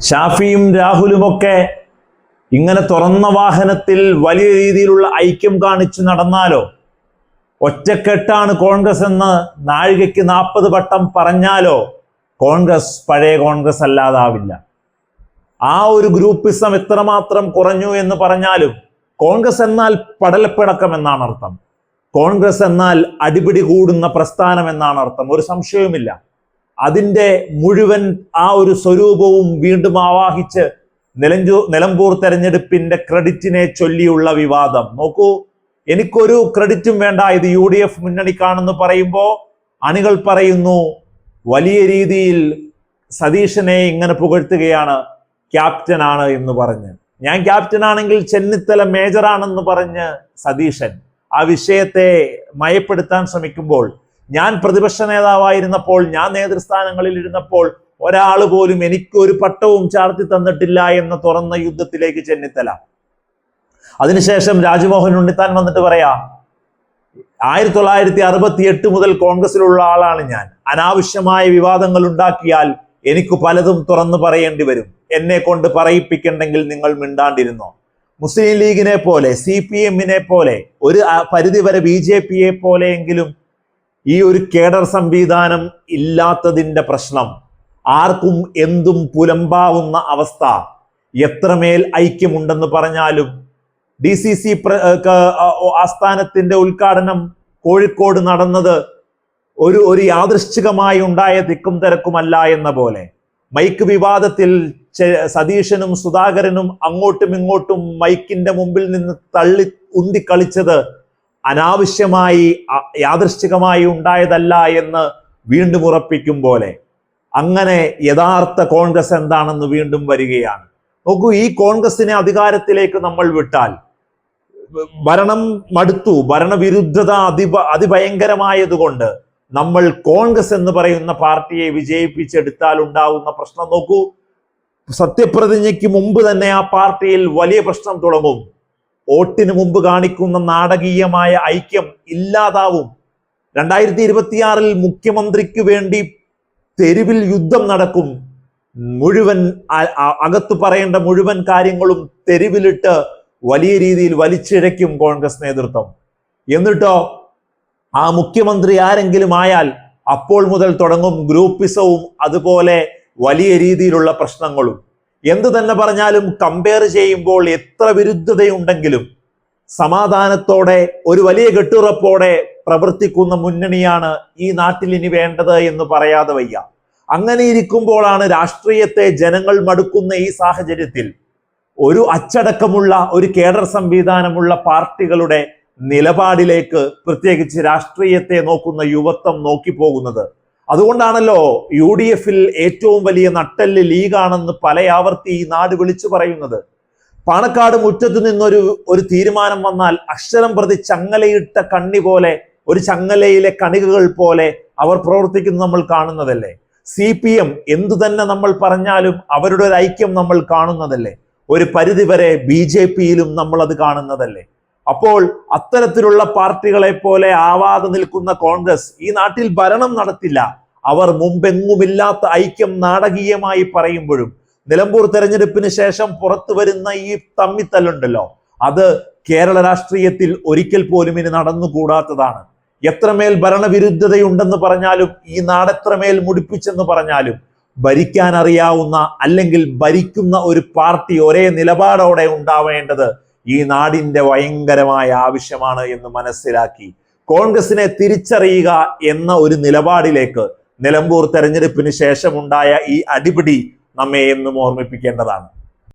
ഷാഫിയും രാഹുലുമൊക്കെ ഇങ്ങനെ തുറന്ന വാഹനത്തിൽ വലിയ രീതിയിലുള്ള ഐക്യം കാണിച്ചു നടന്നാലോ, ഒറ്റക്കെട്ടാണ് കോൺഗ്രസ് എന്ന് നാഴികയ്ക്ക് 40 വട്ടം പറഞ്ഞാലോ കോൺഗ്രസ് പഴയ കോൺഗ്രസ് അല്ലാതാവില്ല. ആ ഒരു ഗ്രൂപ്പിസം എത്രമാത്രം കുറഞ്ഞു എന്ന് പറഞ്ഞാലും കോൺഗ്രസ് എന്നാൽ പടലപ്പിടക്കം എന്നാണ് അർത്ഥം. കോൺഗ്രസ് എന്നാൽ അടിപിടി കൂടുന്ന പ്രസ്ഥാനം എന്നാണ് അർത്ഥം. ഒരു സംശയവുമില്ല. അതിൻ്റെ മുഴുവൻ ആ ഒരു സ്വരൂപവും വീണ്ടും ആവാഹിച്ച് നിലമ്പൂർ തെരഞ്ഞെടുപ്പിന്റെ ക്രെഡിറ്റിനെ ചൊല്ലിയുള്ള വിവാദം നോക്കൂ. എനിക്കൊരു ക്രെഡിറ്റും വേണ്ട, ഇത് UDF മുന്നണിക്കാണെന്ന് പറയുമ്പോൾ അണികൾ പറയുന്നു വലിയ രീതിയിൽ സതീശനെ ഇങ്ങനെ പുകഴ്ത്തുകയാണ്, ക്യാപ്റ്റനാണ് എന്ന് പറഞ്ഞ്. ഞാൻ ക്യാപ്റ്റനാണെങ്കിൽ ചെന്നിത്തല മേജറാണെന്ന് പറഞ്ഞ് സതീശൻ ആ വിഷയത്തെ മയപ്പെടുത്താൻ ശ്രമിക്കുമ്പോൾ, ഞാൻ പ്രതിപക്ഷ നേതാവായിരുന്നപ്പോൾ, ഞാൻ നേതൃസ്ഥാനങ്ങളിൽ ഇരുന്നപ്പോൾ ഒരാൾ പോലും എനിക്കൊരു പട്ടവും ചാർത്തി തന്നിട്ടില്ല എന്ന തുറന്ന യുദ്ധത്തിലേക്ക് ചെന്നിത്തല. അതിനുശേഷം രാജ്മോഹൻ ഉണ്ണിത്താൻ വന്നിട്ട് പറയാ, 1968 മുതൽ കോൺഗ്രസിലുള്ള ആളാണ് ഞാൻ. അനാവശ്യമായ വിവാദങ്ങൾ ഉണ്ടാക്കിയാൽ എനിക്ക് പലതും തുറന്നു പറയേണ്ടി വരും. എന്നെ കൊണ്ട് പറയിപ്പിക്കണ്ടെങ്കിൽ നിങ്ങൾ മിണ്ടാണ്ടിരുന്നോ. മുസ്ലിം ലീഗിനെ പോലെ, CPM-നെ പോലെ, ഒരു പരിധിവരെ BJP-യെ പോലെയെങ്കിലും ഈ ഒരു കേഡർ സംവിധാനം ഇല്ലാത്തതിൻ്റെ പ്രശ്നം, ആർക്കും എന്തും പുലമ്പാവുന്ന അവസ്ഥ, എത്രമേൽ ഐക്യമുണ്ടെന്ന് പറഞ്ഞാലും DCC ആസ്ഥാനത്തിന്റെ ഉദ്ഘാടനം കോഴിക്കോട് നടന്നത് ഒരു യാദൃശ്ചികമായി ഉണ്ടായ തിക്കും തിരക്കുമല്ല എന്ന പോലെ, മൈക്ക് വിവാദത്തിൽ സതീശനും സുധാകരനും അങ്ങോട്ടും ഇങ്ങോട്ടും മൈക്കിന്റെ മുമ്പിൽ നിന്ന് ഉന്തി കളിച്ചത് അനാവശ്യമായി യാദൃശ്ചികമായി ഉണ്ടായതല്ല എന്ന് വീണ്ടും ഉറപ്പിക്കും പോലെ, അങ്ങനെ യഥാർത്ഥ കോൺഗ്രസ് എന്താണെന്ന് വീണ്ടും വരികയാണ്. നോക്കൂ, ഈ കോൺഗ്രസിനെ അധികാരത്തിലേക്ക് നമ്മൾ വിട്ടാൽ ഭരണം മടുത്തു, ഭരണവിരുദ്ധത അതിഭയങ്കരമായതുകൊണ്ട് നമ്മൾ കോൺഗ്രസ് എന്ന് പറയുന്ന പാർട്ടിയെ വിജയിപ്പിച്ചെടുത്താൽ ഉണ്ടാകുന്ന പ്രശ്നം നോക്കൂ. സത്യപ്രതിജ്ഞയ്ക്ക് മുമ്പ് തന്നെ ആ പാർട്ടിയിൽ വലിയ പ്രശ്നം തുടങ്ങും. വോട്ടിന് മുമ്പ് കാണിക്കുന്ന നാടകീയമായ ഐക്യം ഇല്ലാതാവും. 2026-ൽ മുഖ്യമന്ത്രിക്ക് വേണ്ടി തെരുവിൽ യുദ്ധം നടക്കും. മുഴുവൻ അകത്ത് പറയേണ്ട മുഴുവൻ കാര്യങ്ങളും തെരുവിലിട്ട് വലിയ രീതിയിൽ വലിച്ചിഴയ്ക്കും കോൺഗ്രസ് നേതൃത്വം. എന്നിട്ടോ ആ മുഖ്യമന്ത്രി ആരെങ്കിലും ആയാൽ അപ്പോൾ മുതൽ തുടങ്ങും ഗ്രൂപ്പിസവും അതുപോലെ വലിയ രീതിയിലുള്ള പ്രശ്നങ്ങളും. എന്തു തന്നെ പറഞ്ഞാലും കമ്പയർ ചെയ്യുമ്പോൾ എത്ര വിരുദ്ധതയുണ്ടെങ്കിലും സമാധാനത്തോടെ ഒരു വലിയ കെട്ടുറപ്പോടെ പ്രവർത്തിക്കുന്ന മുന്നണിയാണ് ഈ നാട്ടിൽ ഇനി വേണ്ടത് എന്ന് പറയാതെ വയ്യ. അങ്ങനെ ഇരിക്കുമ്പോഴാണ് രാഷ്ട്രീയത്തെ ജനങ്ങൾ മടുക്കുന്ന ഈ സാഹചര്യത്തിൽ ഒരു അച്ചടക്കമുള്ള ഒരു കേഡർ സംവിധാനമുള്ള പാർട്ടികളുടെ നിലപാടിലേക്ക് പ്രത്യേകിച്ച് രാഷ്ട്രീയത്തെ നോക്കുന്ന യുവത്വം നോക്കിപ്പോകുന്നത്. അതുകൊണ്ടാണല്ലോ UDF-ൽ ഏറ്റവും വലിയ നട്ടെല്ല് ലീഗാണെന്ന് പലയാവർത്തി ഈ നാട് വിളിച്ചു പറയുന്നത്. പാണക്കാട് മുറ്റത്ത് നിന്നൊരു തീരുമാനം വന്നാൽ അക്ഷരം പ്രതി ചങ്ങലയിട്ട കണ്ണി പോലെ, ഒരു ചങ്ങലയിലെ കണികകൾ പോലെ അവർ പ്രവർത്തിക്കുന്നത് നമ്മൾ കാണുന്നതല്ലേ. CPM എന്തു തന്നെ നമ്മൾ പറഞ്ഞാലും അവരുടെ ഒരു ഐക്യം നമ്മൾ കാണുന്നതല്ലേ. ഒരു പരിധിവരെ BJP-യിലും നമ്മൾ അത് കാണുന്നതല്ലേ. അപ്പോൾ അത്തരത്തിലുള്ള പാർട്ടികളെ പോലെ ആവാതെ നിൽക്കുന്ന കോൺഗ്രസ് ഈ നാട്ടിൽ ഭരണം നടത്തില്ല. അവർ മുമ്പെങ്ങുമില്ലാത്ത ഐക്യം നാടകീയമായി പറയുമ്പോഴും നിലമ്പൂർ തെരഞ്ഞെടുപ്പിന് ശേഷം പുറത്തു വരുന്ന ഈ തമ്മിത്തല്ലുണ്ടല്ലോ, അത് കേരള രാഷ്ട്രീയത്തിൽ ഒരിക്കൽ പോലും ഇനി നടന്നുകൂടാത്തതാണ്. എത്രമേൽ ഭരണവിരുദ്ധതയുണ്ടെന്ന് പറഞ്ഞാലും, ഈ നാടെത്രമേൽ മുടിപ്പിച്ചെന്ന് പറഞ്ഞാലും, ഭരിക്കാൻ അറിയാവുന്ന അല്ലെങ്കിൽ ഭരിക്കുന്ന ഒരു പാർട്ടി ഒരേ നിലപാടോടെ ഉണ്ടാവേണ്ടത് ഈ നാടിന്റെ ഭയങ്കരമായ ആവശ്യമാണ് എന്ന് മനസ്സിലാക്കി കോൺഗ്രസിനെ തിരിച്ചറിയുക എന്ന ഒരു നിലപാടിലേക്ക് നിലമ്പൂർ തെരഞ്ഞെടുപ്പിന് ശേഷമുണ്ടായ ഈ അടിപിടി നമ്മെ എന്നും ഓർമ്മിപ്പിക്കേണ്ടതാണ്.